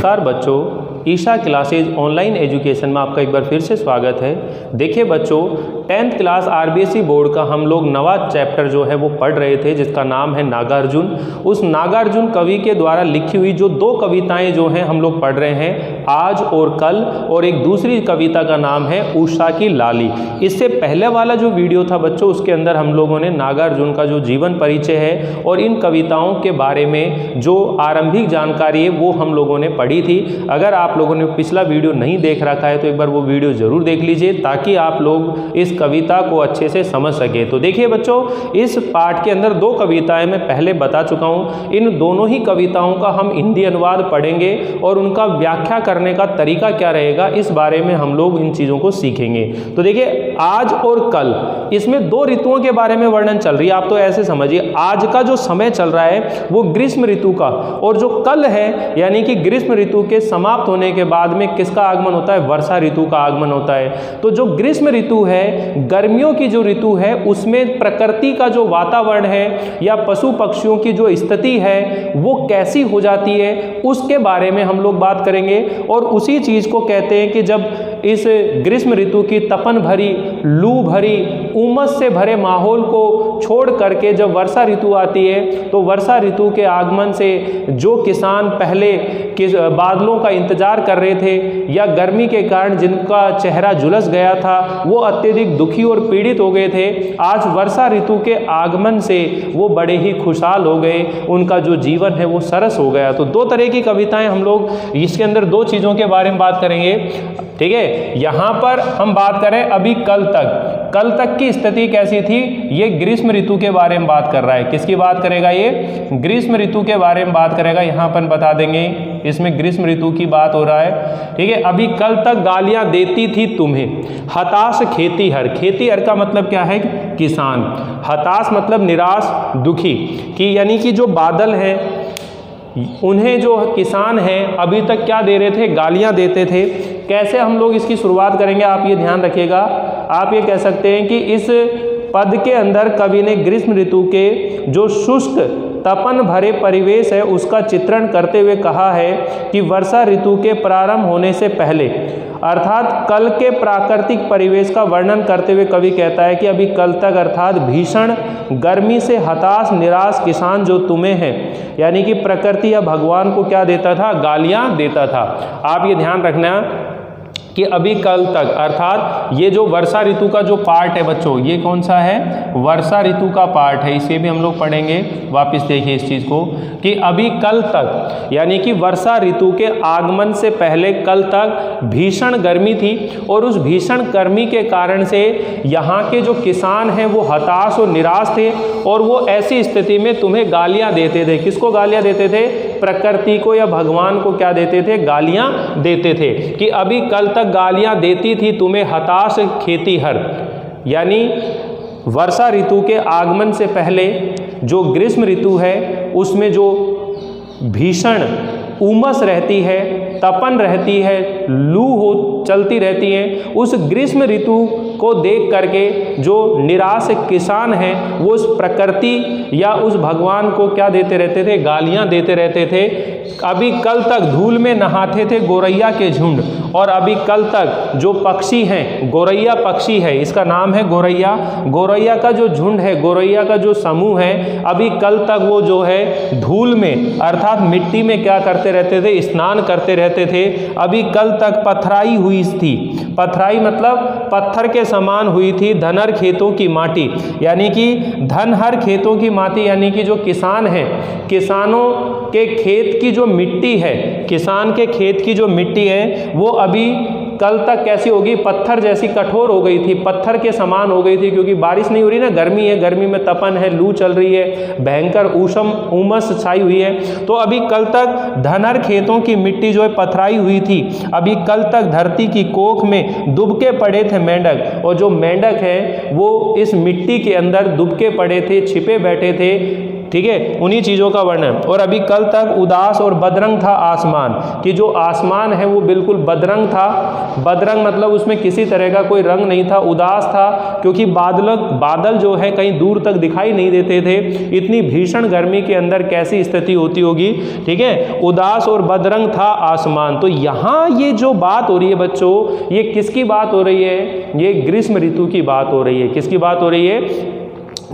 नमस्कार बच्चों, Isha classes online education में आपका एक बार फिर से स्वागत है। देखिए बच्चों, 10th क्लास आरबीएसई बोर्ड का हम लोग नवा चैप्टर जो है वो पढ़ रहे थे, जिसका नाम है नागार्जुन। उस नागार्जुन कवि के द्वारा लिखी हुई जो 2 कविताएं जो हैं हम लोग पढ़ रहे हैं, आज और कल, और एक दूसरी कविता का नाम है उषा की लाली। इससे पहले वाला जो वीडियो था बच्चों, उसके अंदर हम लोगों ने नागार्जुन का जो जीवन परिचय है और इन कविताओं के बारे में जो आरंभिक जानकारी है वो हम लोगों ने पढ़ी थी। अगर आप लोगों ने पिछला वीडियो नहीं देख रखा है तो एक बार वो वीडियो जरूर देख लीजिए, ताकि आप लोग इस कविता को अच्छे से समझ सके। तो देखिए बच्चों, इस पाठ के अंदर 2 कविताएं मैं पहले बता चुका हूं। इन दोनों ही कविताओं का हम हिंदी अनुवाद पढ़ेंगे और उनका व्याख्या करने का तरीका क्या रहेगा, इस बारे में हम लोग इन चीजों को सीखेंगे। तो देखिए, आज और कल, इसमें 2 ऋतुओं के बारे में वर्णन चल रही है। आप तो ऐसे समझिए, आज का जो समय चल रहा है वो ग्रीष्म ऋतु का, और जो कल है यानी कि ग्रीष्म ऋतु के समाप्त होने के बाद में किसका आगमन होता है, वर्षा ऋतु का आगमन होता है। तो जो ग्रीष्म ऋतु है, गर्मियों की जो ऋतु है, उसमें प्रकृति का जो वातावरण है या पशु पक्षियों की जो स्थिति है वो कैसी हो जाती है, उसके बारे में हम लोग बात करेंगे। और उसी चीज को कहते हैं कि जब इस ग्रीष्म ऋतु की तपन भरी, लू भरी, उमस से भरे माहौल को छोड़ करके जब वर्षा ऋतु आती है, तो वर्षा ऋतु के आगमन से जो किसान पहले बादलों का इंतजार कर रहे थे या गर्मी के कारण जिनका चेहरा झुलस गया था, वो अत्यधिक दुखी और पीड़ित हो गए थे, आज वर्षा ऋतु के आगमन से वो बड़े ही खुशहाल हो गए, उनका जो जीवन है वो सरस हो गया। तो 2 तरह की कविताएं हम लोग इसके अंदर 2 चीज़ों के बारे में बात करेंगे। ठीक है, यहाँ पर हम बात करें अभी कल तक की स्थिति कैसी थी, ये ग्रीष्म ऋतु के बारे में बात कर रहा है। किसकी बात करेगा, ये ग्रीष्म ऋतु के बारे में बात करेगा। यहाँ पर बता देंगे, इसमें ग्रीष्म ऋतु की बात हो रहा है। ठीक है, अभी कल तक गालियां देती थी तुम्हें, हताश खेतीहर। खेतीहर का मतलब क्या है, किसान। हताश मतलब निराश, दुखी, कि यानी कि जो बादल हैं उन्हें जो किसान हैं अभी तक क्या दे रहे थे, गालियां देते थे। कैसे हम लोग इसकी शुरुआत करेंगे, आप ये ध्यान रखिएगा। आप ये कह सकते हैं कि इस पद के अंदर कवि ने ग्रीष्म ऋतु के जो शुष्क तपन भरे परिवेश है उसका चित्रण करते हुए कहा है कि वर्षा ऋतु के प्रारंभ होने से पहले, अर्थात कल के प्राकृतिक परिवेश का वर्णन करते हुए कवि कहता है कि अभी कल तक, अर्थात भीषण गर्मी से हताश निराश किसान जो तुम्हें है, यानी कि प्रकृति या भगवान को क्या देता था, गालियां देता था। आप ये ध्यान रखना कि अभी कल तक, अर्थात ये जो वर्षा ऋतु का जो पार्ट है बच्चों, ये कौन सा है, वर्षा ऋतु का पार्ट है। इसे भी हम लोग पढ़ेंगे। वापस देखिए इस चीज़ को कि अभी कल तक, यानी कि वर्षा ऋतु के आगमन से पहले कल तक भीषण गर्मी थी, और उस भीषण गर्मी के कारण से यहाँ के जो किसान हैं वो हताश और निराश थे, और वो ऐसी स्थिति में तुम्हें गालियाँ देते थे। किसको गालियाँ देते थे, प्रकृति को या भगवान को क्या देते थे, गालियाँ देते थे। कि अभी कल तक गालियां देती थी तुम्हें हताश खेतीहर, यानी वर्षा ऋतु के आगमन से पहले जो ग्रीष्म ऋतु है उसमें जो भीषण उमस रहती है, तपन रहती है, लू हो चलती रहती है, उस ग्रीष्म ऋतु को देख करके जो निराश किसान हैं वो उस प्रकृति या उस भगवान को क्या देते रहते थे, गालियां देते रहते थे। अभी कल तक धूल में नहाते थे गोरैया के झुंड, और अभी कल तक जो पक्षी हैं, गोरैया पक्षी है, इसका नाम है गोरैया। गोरैया का जो झुंड है, गोरैया का जो समूह है, अभी कल तक वो जो है धूल में, अर्थात मिट्टी में क्या करते रहते थे, स्नान करते रहते थे। अभी कल तक पथराई हुई थी। पथराई मतलब पत्थर के समान हुई थी धनहर खेतों की माटी, यानी कि धनहर खेतों की माटी, यानी कि जो किसान हैं, किसानों के खेत की जो मिट्टी है, किसान के खेत की जो मिट्टी है वो अभी कल तक कैसी होगी, पत्थर जैसी कठोर हो गई थी, पत्थर के समान हो गई थी, क्योंकि बारिश नहीं हो रही ना, गर्मी है, गर्मी में तपन है, लू चल रही है, भयंकर उमस छाई हुई है। तो अभी कल तक धनहर खेतों की मिट्टी जो है पथराई हुई थी। अभी कल तक धरती की कोख में दुबके पड़े थे मेंढक, और जो मेंढक है वो इस मिट्टी के अंदर दुबके पड़े थे, छिपे बैठे थे, ठीक है, उन्हीं चीज़ों का वर्णन। और अभी कल तक उदास और बदरंग था आसमान, कि जो आसमान है वो बिल्कुल बदरंग था। बदरंग मतलब उसमें किसी तरह का कोई रंग नहीं था, उदास था, क्योंकि बादल जो है कहीं दूर तक दिखाई नहीं देते थे। इतनी भीषण गर्मी के अंदर कैसी स्थिति होती होगी, ठीक है। उदास और बदरंग था आसमान। तो यहाँ ये जो बात हो रही है बच्चों, ये किसकी बात हो रही है? ये ग्रीष्म ऋतु की बात हो रही है। किसकी बात हो रही है?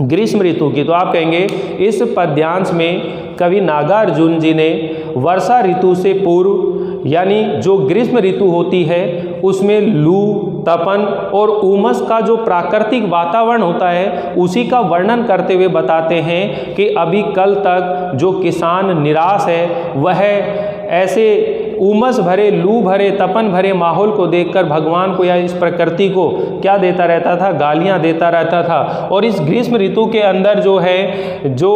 ग्रीष्म ऋतु की। तो आप कहेंगे इस पद्यांश में कवि नागार्जुन जी ने वर्षा ऋतु से पूर्व, यानी जो ग्रीष्म ऋतु होती है उसमें लू, तपन और उमस का जो प्राकृतिक वातावरण होता है उसी का वर्णन करते हुए बताते हैं कि अभी कल तक जो किसान निराश है वह ऐसे उमस भरे, लू भरे, तपन भरे माहौल को देखकर भगवान को या इस प्रकृति को क्या देता रहता था? गालियां देता रहता था। और इस ग्रीष्म ऋतु के अंदर जो है, जो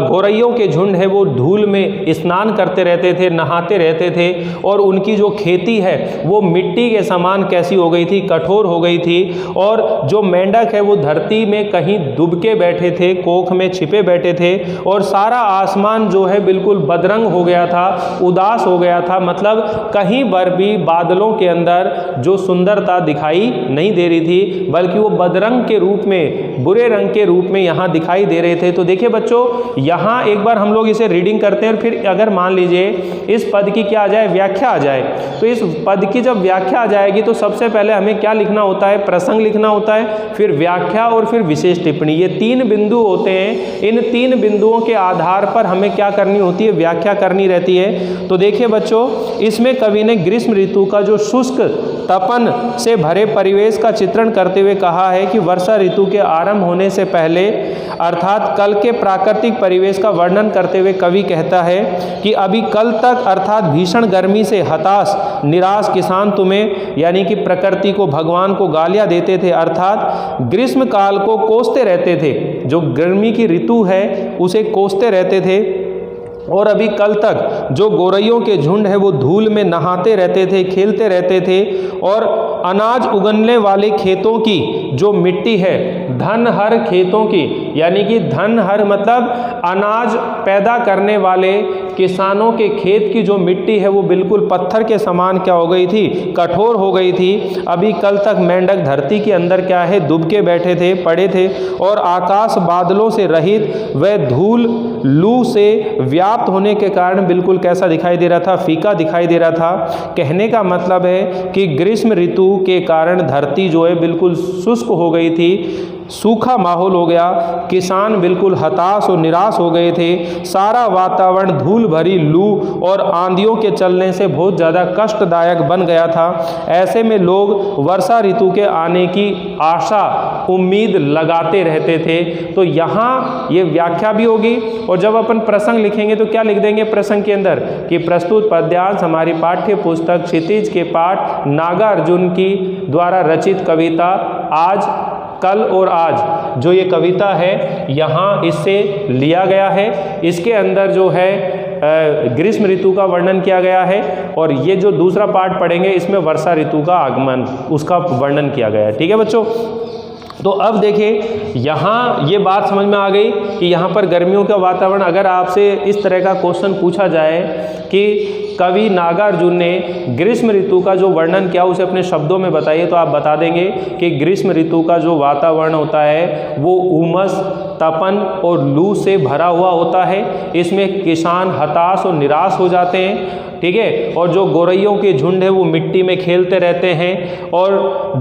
गौरैयों के झुंड है वो धूल में स्नान करते रहते थे, नहाते रहते थे, और उनकी जो खेती है वो मिट्टी के समान कैसी हो गई थी? कठोर हो गई थी। और जो मेंढक है वो धरती में कहीं दुबके बैठे थे, कोख में छिपे बैठे थे, और सारा आसमान जो है बिल्कुल बदरंग हो गया था, उदास हो गया था। मतलब कहीं पर भी बादलों के अंदर जो सुंदरता दिखाई नहीं दे रही थी, बल्कि वो बदरंग के रूप में, बुरे रंग के रूप में यहाँ दिखाई दे रहे थे। तो देखिए बच्चों, यहाँ एक बार हम लोग इसे रीडिंग करते हैं, और फिर अगर मान लीजिए इस पद की क्या आ जाए? व्याख्या आ जाए। तो इस पद की जब व्याख्या आ जाएगी तो सबसे पहले हमें क्या लिखना होता है? प्रसंग लिखना होता है, फिर व्याख्या और फिर विशेष टिप्पणी। ये 3 बिंदु होते हैं। इन 3 बिंदुओं के आधार पर हमें क्या करनी होती है? व्याख्या करनी रहती है। तो देखिए बच्चों, इसमें कवि ने ग्रीष्म ऋतु का जो शुष्क, तपन से भरे परिवेश का चित्रण करते हुए कहा है कि वर्षा ऋतु के आरंभ होने से पहले, अर्थात कल के प्राकृतिक परिवेश का वर्णन करते हुए कवि कहता है कि अभी कल तक, अर्थात भीषण गर्मी से हताश निराश किसान तुम्हें, यानी कि प्रकृति को, भगवान को गालियां देते थे, अर्थात ग्रीष्म काल को कोसते रहते थे। जो गर्मी की ऋतु है उसे कोसते रहते थे। और अभी कल तक जो गौरैयों के झुंड है वो धूल में नहाते रहते थे, खेलते रहते थे, और अनाज उगने वाले खेतों की जो मिट्टी है, धनहर खेतों की, यानी कि धनहर मतलब अनाज पैदा करने वाले किसानों के खेत की जो मिट्टी है वो बिल्कुल पत्थर के समान क्या हो गई थी? कठोर हो गई थी। अभी कल तक मेंढक धरती के अंदर क्या है? दुबके बैठे थे, पड़े थे, और आकाश बादलों से रहित व धूल लू से व्याप्त होने के कारण बिल्कुल कैसा दिखाई दे रहा था? फीका दिखाई दे रहा था। कहने का मतलब है कि ग्रीष्म ऋतु के कारण धरती जो है बिल्कुल शुष्क हो गई थी, सूखा माहौल हो गया, किसान बिल्कुल हताश और निराश हो गए थे। सारा वातावरण धूल भरी लू और आंधियों के चलने से बहुत ज़्यादा कष्टदायक बन गया था। ऐसे में लोग वर्षा ऋतु के आने की आशा, उम्मीद लगाते रहते थे। तो यहाँ ये व्याख्या भी होगी, और जब अपन प्रसंग लिखेंगे तो क्या लिख देंगे प्रसंग के अंदर? कि प्रस्तुत पद्यांश हमारी पाठ्य पुस्तक क्षितिज के पाठ नागार्जुन की द्वारा रचित कविता आज, कल और आज, जो ये कविता है यहाँ इससे लिया गया है। इसके अंदर जो है ग्रीष्म ऋतु का वर्णन किया गया है, और ये जो दूसरा पार्ट पढ़ेंगे इसमें वर्षा ऋतु का आगमन, उसका वर्णन किया गया है। ठीक है बच्चों, तो अब देखिए यहाँ ये बात समझ में आ गई कि यहाँ पर गर्मियों का वातावरण, अगर आपसे इस तरह का क्वेश्चन पूछा जाए कि कवि नागार्जुन ने ग्रीष्म ऋतु का जो वर्णन किया उसे अपने शब्दों में बताइए, तो आप बता देंगे कि ग्रीष्म ऋतु का जो वातावरण होता है वो उमस, तपन और लू से भरा हुआ होता है। इसमें किसान हताश और निराश हो जाते हैं, ठीक है, और जो गौरैयों के झुंड है वो मिट्टी में खेलते रहते हैं, और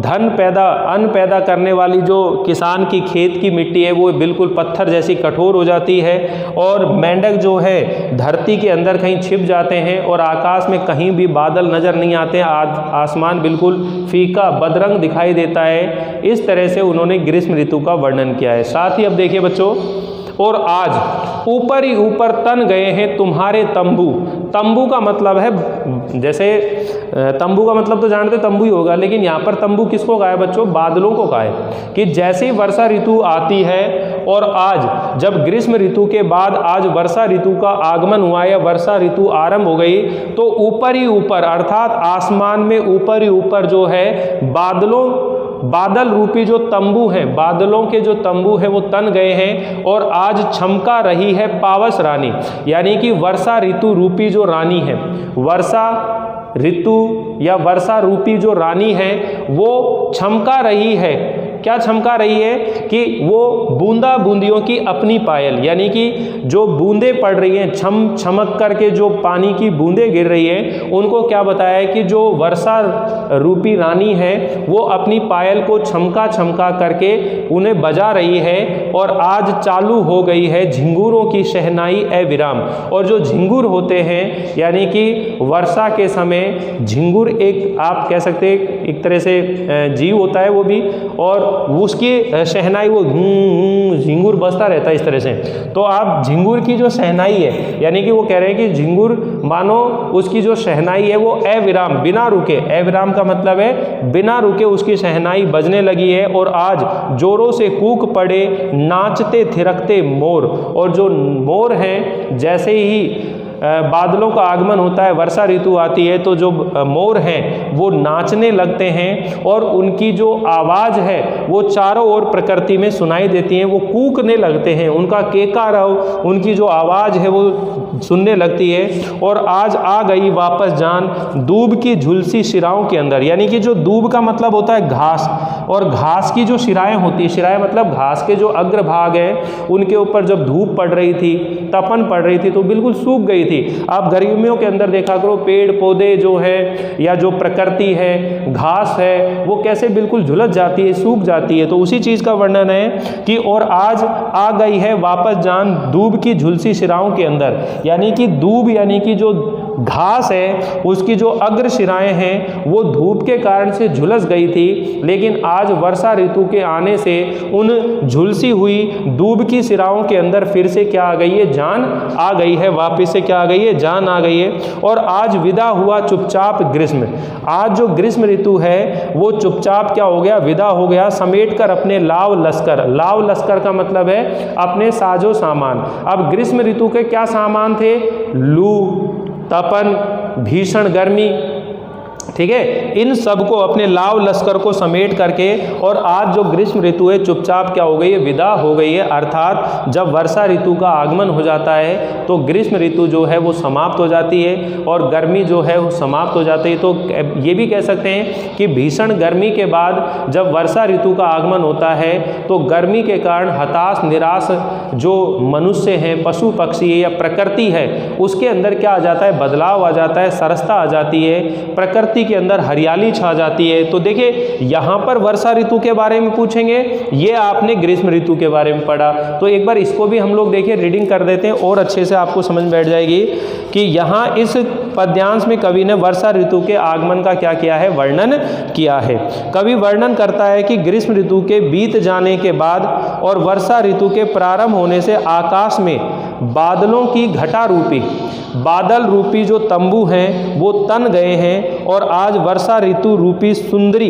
अन्न पैदा करने वाली जो किसान की खेत की मिट्टी है वो बिल्कुल पत्थर जैसी कठोर हो जाती है, और मेंढक जो है धरती के अंदर कहीं छिप जाते हैं, और आकाश में कहीं भी बादल नजर नहीं आते, आसमान बिल्कुल फीका बदरंग दिखाई देता है। इस तरह से उन्होंने ग्रीष्म ऋतु का वर्णन किया है। साथ ही अब देखिए बच्चों, और आज ऊपर ही ऊपर तन गए हैं तुम्हारे तंबू। तंबू का मतलब है, जैसे तंबू का मतलब तो जानते तंबू ही होगा, लेकिन यहाँ पर तंबू किसको कहा है बच्चों? बादलों को कहा है। कि जैसे ही वर्षा ऋतु आती है, और आज जब ग्रीष्म ऋतु के बाद आज वर्षा ऋतु का आगमन हुआ या वर्षा ऋतु आरंभ हो गई, तो ऊपर ही ऊपर, अर्थात आसमान में ऊपर ही ऊपर जो है बादलों बादल रूपी जो तंबू हैं, बादलों के जो तंबू हैं वो तन गए हैं और आज छमका रही है पावस रानी, यानी कि वर्षा ऋतु रूपी जो रानी है, वर्षा ऋतु या वर्षा रूपी जो रानी है वो छमका रही है। क्या छमका रही है कि वो बूंदा बूंदियों की अपनी पायल, यानी कि जो बूंदें पड़ रही हैं, छम छमक करके जो पानी की बूंदें गिर रही हैं, उनको क्या बताया है कि जो वर्षा रूपी रानी है वो अपनी पायल को छमका छमका करके उन्हें बजा रही है। और आज चालू हो गई है झिंगुरों की शहनाई ए विराम। और जो झिंगुर होते हैं, यानी कि वर्षा के समय झिंगुर एक आप कह सकते हैं एक तरह से जीव होता है वो भी, और उसकी शहनाई वो झिंगुर बजता रहता है इस तरह से। तो आप झिंगुर की जो शहनाई है, यानी कि वो कह रहे हैं कि झिंगुर मानो उसकी जो शहनाई है वो ए विराम, बिना रुके, ए विराम का मतलब है बिना रुके उसकी शहनाई बजने लगी है। और आज जोरों से कूक पड़े नाचते थिरकते मोर। और जो मोर हैं, जैसे ही बादलों का आगमन होता है, वर्षा ऋतु आती है, तो जो मोर हैं वो नाचने लगते हैं और उनकी जो आवाज़ है वो चारों ओर प्रकृति में सुनाई देती है। वो कूकने लगते हैं, उनका केकारव, उनकी जो आवाज़ है वो सुनने लगती है। और आज आ गई वापस जान दूब की झुलसी शिराओं के अंदर, यानी कि जो दूब का मतलब होता है घास, और घास की जो शिराएँ होती है, शिराएँ मतलब घास के जो अग्रभाग हैं उनके ऊपर जब धूप पड़ रही थी, तपन पड़ रही थी, तो बिल्कुल सूख गई थी। आप गर्मियों के अंदर देखा करो पेड़ पौधे जो है या जो प्रकृति है, घास है, वो कैसे बिल्कुल झुलस जाती है, सूख जाती है। तो उसी चीज़ का वर्णन है कि और आज आ गई है वापस जान दूब की झुलसी शिराओं के अंदर, यानी कि दूब यानी कि जो घास है उसकी जो अग्र शिराएं हैं वो धूप के कारण से झुलस गई थी, लेकिन आज वर्षा ऋतु के आने से उन झुलसी हुई दूब की शिराओं के अंदर फिर से क्या आ गई है, जान आ गई है, वापस से क्या आ गई है, जान आ गई है। और आज विदा हुआ चुपचाप ग्रीष्म, आज जो ग्रीष्म ऋतु है वो चुपचाप क्या हो गया, विदा हो गया, समेट कर अपने लाव लश्कर। लाव लश्कर का मतलब है अपने साजो सामान। अब ग्रीष्म ऋतु के क्या सामान थे, लू, तपन, भीषण गर्मी, ठीक है, इन सब को अपने लाव लश्कर को समेट करके और आज जो ग्रीष्म ऋतु है चुपचाप क्या हो गई है, विदा हो गई है। अर्थात जब वर्षा ऋतु का आगमन हो जाता है तो ग्रीष्म ऋतु जो है वो समाप्त हो जाती है और गर्मी जो है वो समाप्त हो जाती है। तो ये भी कह सकते हैं कि भीषण गर्मी के बाद जब वर्षा ऋतु का आगमन होता है तो गर्मी के कारण हताश निराश जो मनुष्य हैं, पशु पक्षी है या प्रकृति है, उसके अंदर क्या आ जाता है, बदलाव आ जाता है, सरसता आ जाती है, प्रकृति के अंदर हरियाली छा जाती है। तो देखिए यहाँ पर वर्षा ऋतु के बारे में पूछेंगे, ये आपने ग्रीष्म ऋतु के बारे में पढ़ा, तो एक बार इसको भी हम लोग देखिए रीडिंग कर देते हैं और अच्छे से आपको समझ बैठ जाएगी कि यहाँ इस पद्यांश में कवि ने वर्षा ऋतु के आगमन का क्या किया है, वर्णन किया है। कवि वर्णन करता है कि ग्रीष्म ऋतु के बीत जाने के बाद और वर्षा ऋतु के प्रारंभ होने से आकाश में बादलों की घटा रूपी, बादल रूपी जो तंबू हैं वो तन गए हैं और आज वर्षा ऋतु रूपी सुंदरी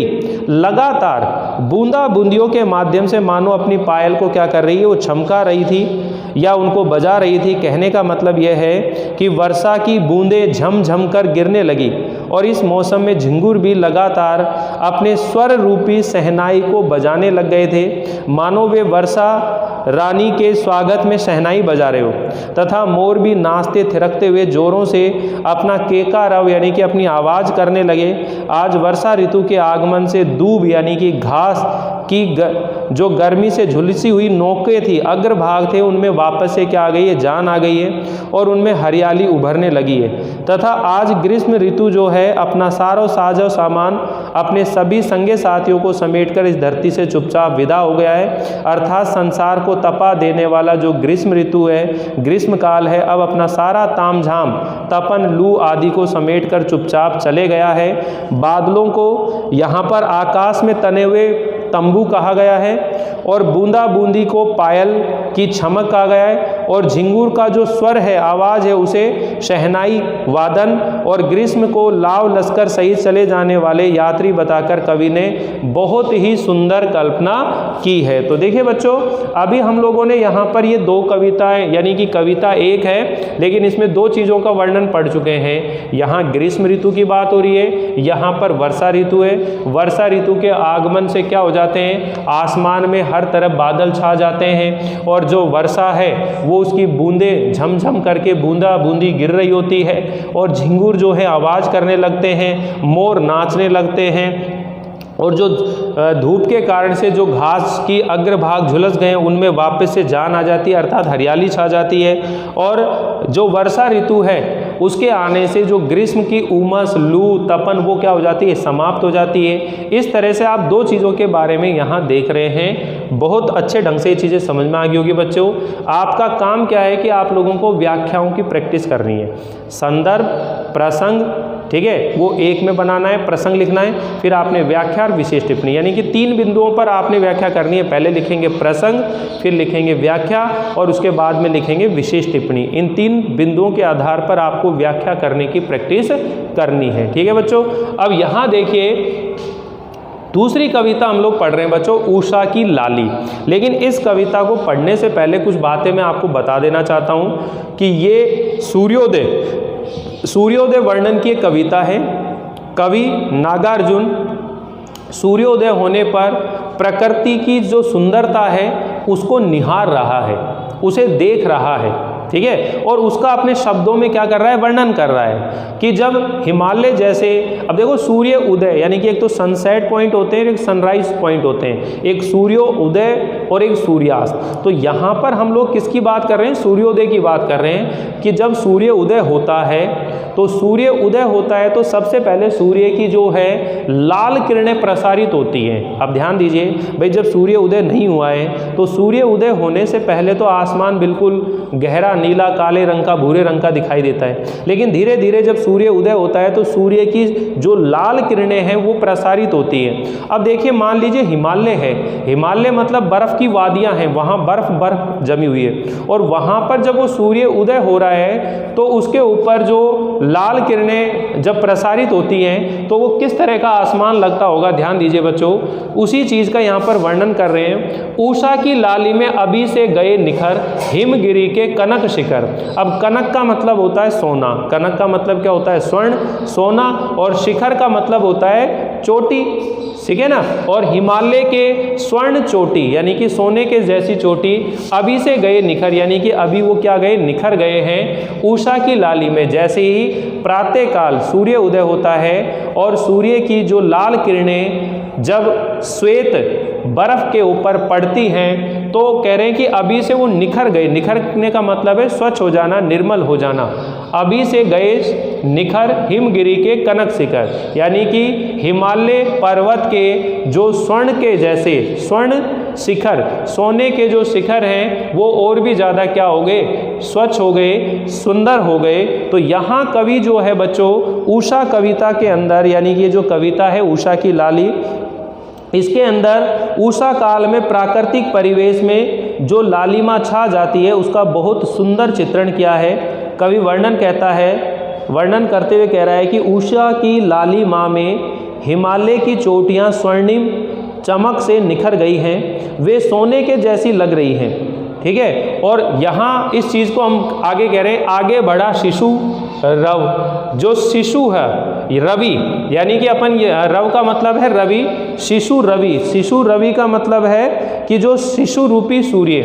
लगातार बूंदा बूंदियों के माध्यम से मानो अपनी पायल को क्या कर रही है, वो छमका रही थी या उनको बजा रही थी। कहने का मतलब यह है कि वर्षा की बूंदें झम झम कर गिरने लगी और इस मौसम में झिंगुर भी लगातार अपने स्वर रूपी शहनाई को बजाने लग गए थे, मानो वे वर्षा रानी के स्वागत में शहनाई बजा रहे हो। तथा मोर भी नाचते थिरकते हुए जोरों से अपना केकारव यानी कि अपनी आवाज़ करने लगे। आज वर्षा ऋतु के आगमन से दूब यानी कि घास की जो गर्मी से झुलसी हुई नोकें थी, अग्रभाग थे, उनमें वापस से क्या आ गई है, जान आ गई है और उनमें हरियाली उभरने लगी है। तथा आज ग्रीष्म ऋतु जो है अपना सारो साजो सामान अपने सभी संगे साथियों को समेटकर इस धरती से चुपचाप विदा हो गया है। अर्थात संसार को तपा देने वाला जो ग्रीष्म ऋतु है, ग्रीष्म काल है, अब अपना सारा तामझाम तपन लू आदि को समेटकर चुपचाप चले गया है। बादलों को यहाँ पर आकाश में तने हुए तंबू कहा गया है और बूंदा बूंदी को पायल की छमक कहा गया है, और झिंगुर का जो स्वर है, आवाज़ है, उसे शहनाई वादन, और ग्रीष्म को लाव लश्कर सहित चले जाने वाले यात्री बताकर कवि ने बहुत ही सुंदर कल्पना की है। तो देखिए बच्चों, अभी हम लोगों ने यहाँ पर ये दो कविताएं, यानी कि कविता एक है लेकिन इसमें दो चीज़ों का वर्णन पढ़ चुके हैं। यहाँ ग्रीष्म ऋतु की बात हो रही है, यहाँ पर वर्षा ऋतु है। वर्षा ऋतु के आगमन से क्या हो जाते हैं, आसमान में हर तरफ बादल छा जाते हैं, और जो वर्षा है वो उसकी बूंदें झमझम करके बूंदा बूंदी गिर रही होती है, और झिंगुर जो है आवाज़ करने लगते हैं, मोर नाचने लगते हैं, और जो धूप के कारण से जो घास की अग्रभाग झुलस गए हैं उनमें वापस से जान आ जाती है, अर्थात हरियाली छा जाती है। और जो वर्षा ऋतु है उसके आने से जो ग्रीष्म की उमस, लू, तपन वो क्या हो जाती है, समाप्त हो जाती है। इस तरह से आप दो चीज़ों के बारे में यहाँ देख रहे हैं। बहुत अच्छे ढंग से ये चीज़ें समझ में आ गई होगी बच्चों। आपका काम क्या है कि आप लोगों को व्याख्याओं की प्रैक्टिस करनी है। संदर्भ, प्रसंग, ठीक है, वो एक में बनाना है, प्रसंग लिखना है, फिर आपने व्याख्या और विशेष टिप्पणी, यानी कि 3 बिंदुओं पर आपने व्याख्या करनी है। पहले लिखेंगे प्रसंग, फिर लिखेंगे व्याख्या, और उसके बाद में लिखेंगे विशेष टिप्पणी। इन 3 बिंदुओं के आधार पर आपको व्याख्या करने की प्रैक्टिस करनी है। ठीक है बच्चों। अब यहाँ देखिए दूसरी कविता हम लोग पढ़ रहे हैं बच्चों, उषा की लाली। लेकिन इस कविता को पढ़ने से पहले कुछ बातें मैं आपको बता देना चाहता हूँ कि ये सूर्योदय वर्णन की एक कविता है। कवि नागार्जुन सूर्योदय होने पर प्रकृति की जो सुंदरता है उसको निहार रहा है, उसे देख रहा है, ठीक है, और उसका अपने शब्दों में क्या कर रहा है, वर्णन कर रहा है कि जब हिमालय जैसे, अब देखो सूर्य उदय यानी कि एक तो सनसेट पॉइंट होते हैं, एक सनराइज पॉइंट होते हैं, एक सूर्योदय और एक सूर्यास्त। तो यहाँ पर हम लोग किसकी बात कर रहे हैं, सूर्योदय की बात कर रहे हैं कि जब सूर्य उदय होता है तो सूर्य उदय होता है तो सबसे पहले सूर्य की जो है लाल किरणें प्रसारित होती हैं। अब ध्यान दीजिए भाई, जब सूर्य उदय नहीं हुआ है तो सूर्य उदय होने से पहले तो आसमान बिल्कुल गहरा नीला, काले रंग का, भूरे रंग का दिखाई देता है, लेकिन धीरे धीरे जब सूर्य उदय होता है तो सूर्य की जो लाल किरणें हैं वो प्रसारित होती हैं। अब देखिए, मान लीजिए हिमालय है, हिमालय मतलब बर्फ की वादियां हैं, वहाँ बर्फ जमी हुई है, और वहाँ पर जब वो सूर्य उदय हो रहा है तो उसके ऊपर जो लाल किरणें जब प्रसारित होती हैं तो वो किस तरह का आसमान लगता होगा, ध्यान दीजिए बच्चों। उसी चीज़ का यहाँ पर वर्णन कर रहे हैं। उषा की लाली में अभी से गए निखर, हिमगिरी के कनक शिखर। अब कनक का मतलब होता है सोना, कनक का मतलब क्या होता है, स्वर्ण, सोना, और शिखर का मतलब होता है चोटी, ठीक है ना। और हिमालय के स्वर्ण चोटी यानी कि सोने के जैसी चोटी अभी से गए निखर, यानी कि अभी वो क्या गए, निखर गए हैं उषा की लाली में। जैसे ही प्रातःकाल सूर्य उदय होता है और सूर्य की जो लाल किरणें जब श्वेत बर्फ के ऊपर पड़ती हैं तो कह रहे हैं कि अभी से वो निखर गए। निखरने का मतलब है स्वच्छ हो जाना, निर्मल हो जाना। अभी से गए निखर हिमगिरी के कनक शिखर, यानी कि हिमालय पर्वत के जो स्वर्ण के जैसे स्वर्ण शिखर, सोने के जो शिखर हैं वो और भी ज़्यादा क्या हो गए, स्वच्छ हो गए, सुंदर हो गए। तो यहाँ कवि जो है बच्चों, उषा कविता के अंदर, यानी कि ये जो कविता है उषा की लाली, इसके अंदर उषा काल में प्राकृतिक परिवेश में जो लालिमा छा जाती है उसका बहुत सुंदर चित्रण किया है। कवि वर्णन करते हुए कह रहा है कि उषा की लालिमा में हिमालय की चोटियाँ स्वर्णिम चमक से निखर गई हैं, वे सोने के जैसी लग रही हैं, ठीक है। और यहाँ इस चीज़ को हम आगे कह रहे हैं, आगे बढ़ा शिशु रव। जो शिशु है रवि, यानी कि अपन ये रव का मतलब है रवि, शिशु रवि, शिशु रवि का मतलब है कि जो शिशु रूपी सूर्य,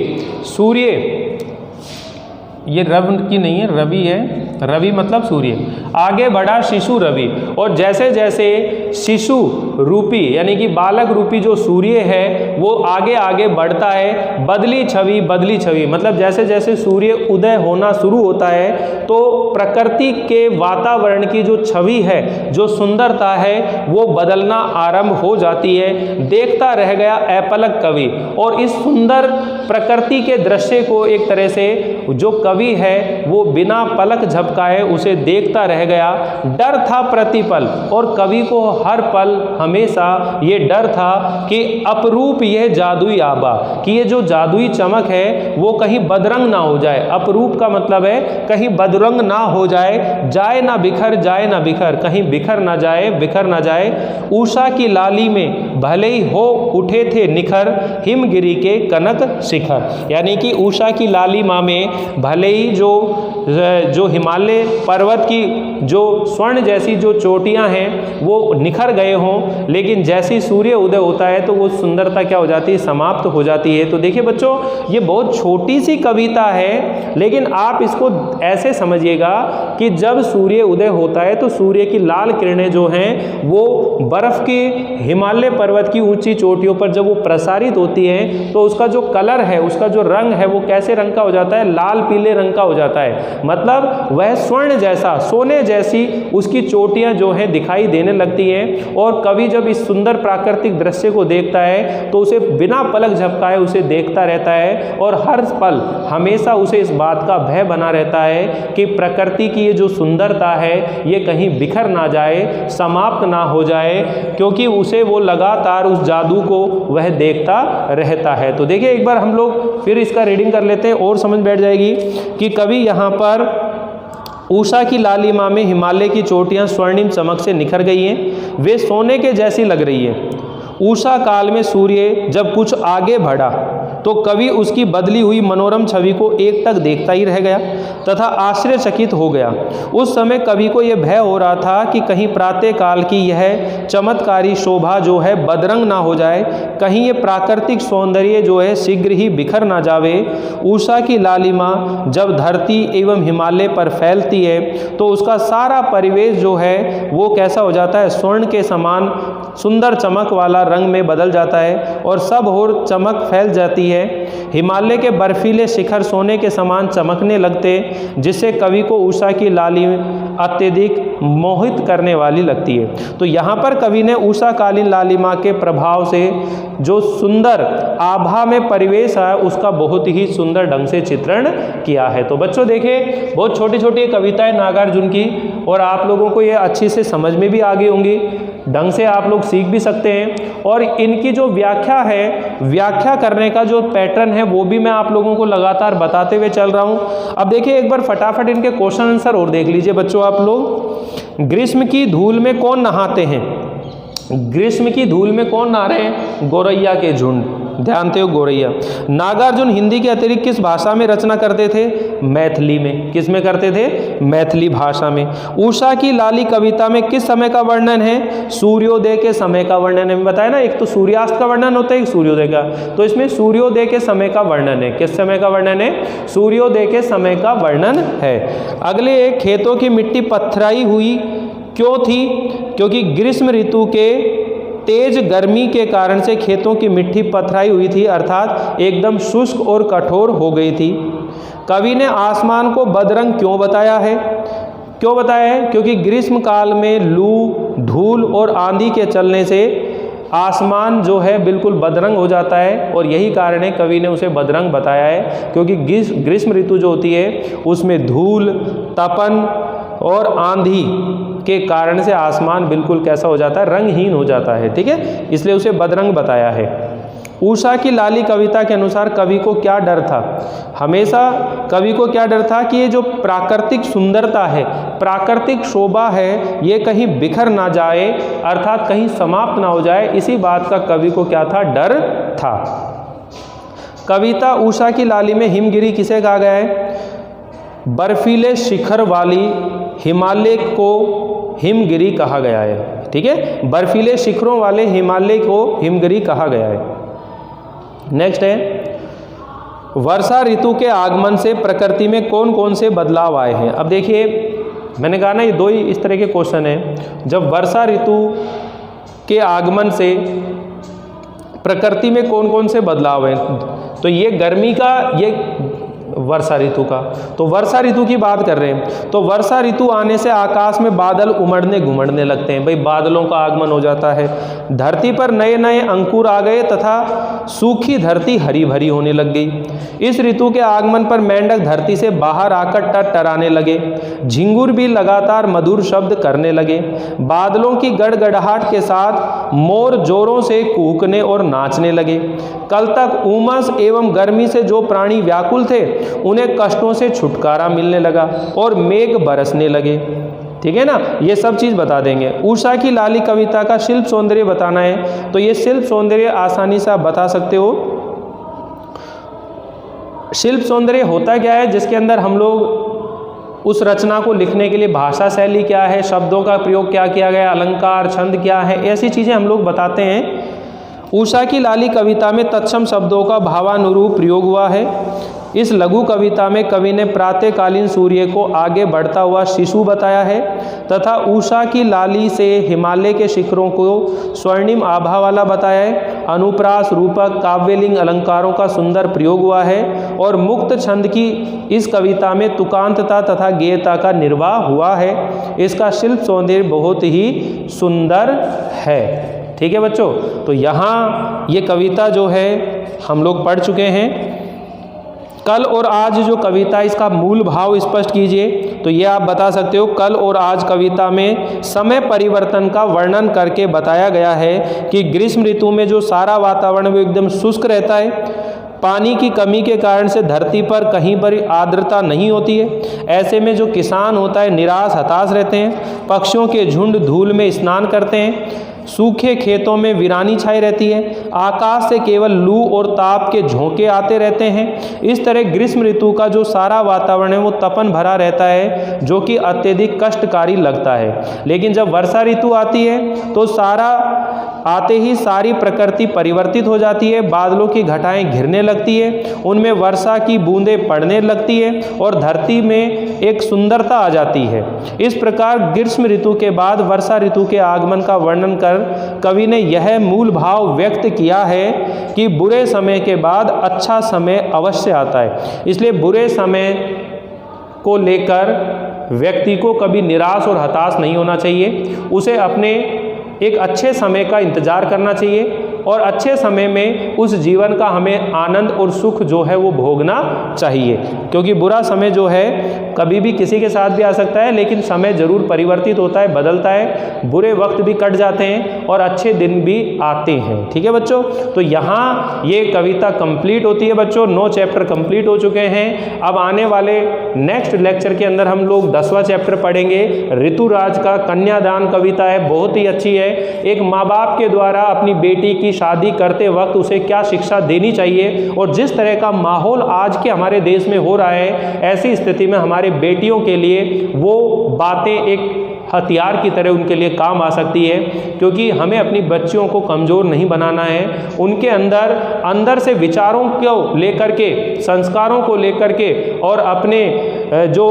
ये रव की नहीं है, रवि है, रवि मतलब सूर्य। आगे बढ़ा शिशु रवि, और जैसे जैसे शिशु रूपी यानी कि बालक रूपी जो सूर्य है वो आगे आगे बढ़ता है, बदली छवि मतलब जैसे जैसे सूर्य उदय होना शुरू होता है तो प्रकृति के वातावरण की जो छवि है, जो सुंदरता है वो बदलना आरंभ हो जाती है। देखता रह गया अपलक कवि, और इस सुंदर प्रकृति के दृश्य को एक तरह से जो कवि है वो बिना पलक झपकाए उसे देखता रह गया। डर था प्रतिपल, और कवि को हर पल हमेशा ये डर था कि अपरूप यह जादुई आभा, कि ये जो जादुई चमक है वो कहीं बदरंग ना हो जाए। अपरूप का मतलब है कहीं बदरंग ना हो जाए, जाए ना बिखर, जाए ना बिखर, कहीं बिखर ना जाए, बिखर ना जाए। उषा की लाली में भले ही हो उठे थे निखर, हिमगिरी के कनक शिखर। यानी कि उषा की लालिमा में भले ही जो हिमालय पर्वत की जो स्वर्ण जैसी जो चोटियां हैं वो निखर गए हों, लेकिन जैसी सूर्य उदय होता है तो वो सुंदरता क्या हो जाती है, समाप्त हो जाती है। तो देखिए बच्चों, ये बहुत छोटी सी कविता है, लेकिन आप इसको ऐसे समझिएगा कि जब सूर्य उदय होता है तो सूर्य की लाल किरणें जो हैं वो बर्फ के हिमालय पर्वत की ऊंची चोटियों पर जब वो प्रसारित होती है तो उसका जो कलर है, उसका जो रंग है वो कैसे रंग का हो जाता है, लाल पीले रंग का हो जाता है। मतलब वह स्वर्ण जैसा, सोने जैसी उसकी चोटियां जो हैं दिखाई देने लगती हैं। और कवि जब इस सुंदर प्राकृतिक दृश्य को देखता है तो उसे बिना पलक झपकाए उसे देखता रहता है, और हर पल हमेशा उसे इस बात का भय बना रहता है कि प्रकृति की ये जो सुंदरता है ये कहीं बिखर ना जाए, समाप्त ना हो जाए, क्योंकि उसे वो लगातार उस जादू को वह देखता रहता है। तो देखिए एक बार हम लोग फिर इसका रीडिंग कर लेते हैं और समझ बैठ जाएगी कि कवि यहाँ पर उषा की लालिमा में हिमालय की चोटियां स्वर्णिम चमक से निखर गई हैं, वे सोने के जैसी लग रही है। उषा काल में सूर्य जब कुछ आगे बढ़ा तो कवि उसकी बदली हुई मनोरम छवि को एक टक देखता ही रह गया तथा आश्चर्यचकित हो गया। उस समय कवि को यह भय हो रहा था कि कहीं प्रातः काल की यह चमत्कारी शोभा जो है बदरंग ना हो जाए, कहीं ये प्राकृतिक सौंदर्य जो है शीघ्र ही बिखर ना जावे। उषा की लालिमा जब धरती एवं हिमालय पर फैलती है तो उसका सारा परिवेश जो है वो कैसा हो जाता है, स्वर्ण के समान सुंदर चमक वाला रंग में बदल जाता है और सब और चमक फैल जाती है। हिमालय के बर्फीले शिखर सोने के समान चमकने लगते, जिससे कवि को उषा की लाली अत्यधिक मोहित करने वाली लगती है। तो यहाँ पर कवि ने उषा कालीन लालिमा के प्रभाव से जो सुंदर आभा में परिवेश है उसका बहुत ही सुंदर ढंग से चित्रण किया है। तो बच्चों देखिए, बहुत छोटी छोटी कविताएं नागार्जुन की, और आप लोगों को ये अच्छी से समझ में भी आ गई होंगी, ढंग से आप लोग सीख भी सकते हैं। और इनकी जो व्याख्या है, व्याख्या करने का जो पैटर्न है वो भी मैं आप लोगों को लगातार बताते हुए चल रहा हूँ। अब देखिए एक बार फटाफट इनके क्वेश्चन आंसर और देख लीजिए बच्चों आप लोग। ग्रीष्म की धूल में कौन नहाते हैं? ग्रीष्म की धूल में कौन नहा रहे हैं? गौरैया के झुंड। ध्यान दो, गौरैया। नागार्जुन हिंदी के अतिरिक्त किस भाषा में रचना करते थे? मैथिली में। किस में करते थे? मैथिली भाषा में। उषा की लाली कविता में किस समय का वर्णन है? सूर्योदय के समय का वर्णन है। बताया ना, एक तो सूर्यास्त का वर्णन होता है, एक सूर्योदय का। तो इसमें सूर्योदय के समय का वर्णन है। किस समय का वर्णन है? सूर्योदय के समय का वर्णन है। अगले एक, खेतों की मिट्टी पथराई हुई क्यों थी? क्योंकि ग्रीष्म ऋतु के तेज गर्मी के कारण से खेतों की मिट्टी पथराई हुई थी, अर्थात एकदम शुष्क और कठोर हो गई थी। कवि ने आसमान को बदरंग क्यों बताया है? क्यों बताया है? क्योंकि ग्रीष्म काल में लू, धूल और आंधी के चलने से आसमान जो है बिल्कुल बदरंग हो जाता है, और यही कारण है कवि ने उसे बदरंग बताया है। क्योंकि ग्रीष्म ऋतु जो होती है उसमें धूल, तपन और आंधी के कारण से आसमान बिल्कुल कैसा हो जाता है? रंगहीन हो जाता है। ठीक है, इसलिए उसे बदरंग बताया है। उषा की लाली कविता के अनुसार कवि को क्या डर था? हमेशा कवि को क्या डर था कि ये जो प्राकृतिक सुंदरता है, प्राकृतिक शोभा है, ये कहीं बिखर ना जाए, अर्थात कहीं समाप्त ना हो जाए। इसी बात का कवि को क्या था? डर था। कविता उषा की लाली में हिमगिरी किसे कहा गया है? बर्फीले शिखर वाली हिमालय को हिमगिरी कहा गया है। ठीक है, बर्फीले शिखरों वाले हिमालय को हिमगिरी कहा गया है। नेक्स्ट है, वर्षा ऋतु के आगमन से प्रकृति में कौन कौन से बदलाव आए हैं? अब देखिए, मैंने कहा ना ये दो ही इस तरह के क्वेश्चन हैं। जब वर्षा ऋतु के आगमन से प्रकृति में कौन कौन से बदलाव हैं, तो ये गर्मी का, ये वर्षा ऋतु का। तो वर्षा ऋतु की बात कर रहे हैं, तो वर्षा ऋतु आने से आकाश में बादल उमड़ने घुमड़ने लगते हैं। भाई बादलों का आगमन हो जाता है, धरती पर नए नए अंकुर आ गए तथा सूखी धरती हरी भरी होने लग गई। इस ऋतु के आगमन पर मेंढक धरती से बाहर आकर टरटराने लगे, झिंगुर भी लगातार मधुर शब्द करने लगे। बादलों की गड़गड़ाहट के साथ मोर जोरों से कूकने और नाचने लगे। कल तक उमस एवं गर्मी से जो प्राणी व्याकुल थे उन्हें कष्टों से छुटकारा मिलने लगा और मेघ बरसने लगे। ठीक है ना, ये सब चीज़ बता देंगे। उषा की लाली कविता का शिल्प सौंदर्य बताना है, तो ये शिल्प सौंदर्य आसानी से आप बता सकते हो। शिल्प सौंदर्य होता क्या है, जिसके अंदर हम लोग उस रचना को लिखने के लिए भाषा शैली क्या है, शब्दों का प्रयोग क्या किया गया, अलंकार छंद क्या है, ऐसी चीज़ें हम लोग बताते हैं। उषा की लाली कविता में तत्सम शब्दों का भावानुरूप प्रयोग हुआ है। इस लघु कविता में कवि ने प्रातःकालीन सूर्य को आगे बढ़ता हुआ शिशु बताया है तथा उषा की लाली से हिमालय के शिखरों को स्वर्णिम आभा वाला बताया है। अनुप्रास, रूपक, काव्यलिंग अलंकारों का सुंदर प्रयोग हुआ है और मुक्त छंद की इस कविता में तुकांतता तथा गेयता का निर्वाह हुआ है। इसका शिल्प सौंदर्य बहुत ही सुंदर है। ठीक है बच्चों, तो यहाँ ये कविता जो है हम लोग पढ़ चुके हैं। कल और आज जो कविता, इसका मूल भाव स्पष्ट कीजिए। तो ये आप बता सकते हो, कल और आज कविता में समय परिवर्तन का वर्णन करके बताया गया है कि ग्रीष्म ऋतु में जो सारा वातावरण वो एकदम शुष्क रहता है, पानी की कमी के कारण से धरती पर कहीं पर आर्द्रता नहीं होती है। ऐसे में जो किसान होता है निराश हताश रहते हैं, पक्षियों के झुंड धूल में स्नान करते हैं, सूखे खेतों में वीरानी छाई रहती है, आकाश से केवल लू और ताप के झोंके आते रहते हैं। इस तरह ग्रीष्म ऋतु का जो सारा वातावरण है वो तपन भरा रहता है, जो कि अत्यधिक कष्टकारी लगता है। लेकिन जब वर्षा ऋतु आती है तो सारा आते ही सारी प्रकृति परिवर्तित हो जाती है, बादलों की घटाएं घिरने लगती है, उनमें वर्षा की बूंदें पड़ने लगती है और धरती में एक सुंदरता आ जाती है। इस प्रकार ग्रीष्म ऋतु के बाद वर्षा ऋतु के आगमन का वर्णन कर कवि ने यह मूल भाव व्यक्त किया है कि बुरे समय के बाद अच्छा समय अवश्य आता है। इसलिए बुरे समय को लेकर व्यक्ति को कभी निराश और हताश नहीं होना चाहिए, उसे अपने एक अच्छे समय का इंतजार करना चाहिए और अच्छे समय में उस जीवन का हमें आनंद और सुख जो है वो भोगना चाहिए। क्योंकि बुरा समय जो है कभी भी किसी के साथ भी आ सकता है, लेकिन समय जरूर परिवर्तित होता है, बदलता है, बुरे वक्त भी कट जाते हैं और अच्छे दिन भी आते हैं। ठीक है बच्चों, तो यहाँ ये कविता कंप्लीट होती है बच्चों। 9 चैप्टर कंप्लीट हो चुके हैं। अब आने वाले नेक्स्ट लेक्चर के अंदर हम लोग 10वां चैप्टर पढ़ेंगे। ऋतुराज का कन्यादान कविता है, बहुत ही अच्छी है। एक माँ बाप के द्वारा अपनी बेटी की शादी करते वक्त उसे क्या शिक्षा देनी चाहिए, और जिस तरह का माहौल आज के हमारे देश में हो रहा है, ऐसी स्थिति में हमारे बेटियों के लिए वो बातें एक हथियार की तरह उनके लिए काम आ सकती है। क्योंकि हमें अपनी बच्चियों को कमज़ोर नहीं बनाना है, उनके अंदर से विचारों को लेकर के, संस्कारों को लेकर के और अपने जो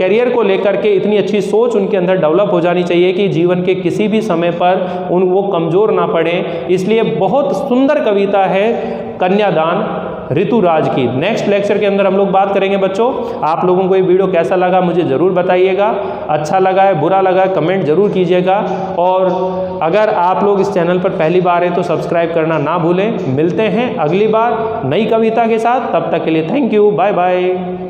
करियर को लेकर के इतनी अच्छी सोच उनके अंदर डेवलप हो जानी चाहिए कि जीवन के किसी भी समय पर वो कमज़ोर ना पड़ें। इसलिए बहुत सुंदर कविता है कन्यादान ऋतुराज की। नेक्स्ट लेक्चर के अंदर हम लोग बात करेंगे बच्चों। आप लोगों को ये वीडियो कैसा लगा मुझे ज़रूर बताइएगा, अच्छा लगा है बुरा लगा है कमेंट ज़रूर कीजिएगा, और अगर आप लोग इस चैनल पर पहली बार हैं तो सब्सक्राइब करना ना भूलें। मिलते हैं अगली बार नई कविता के साथ, तब तक के लिए थैंक यू, बाय बाय।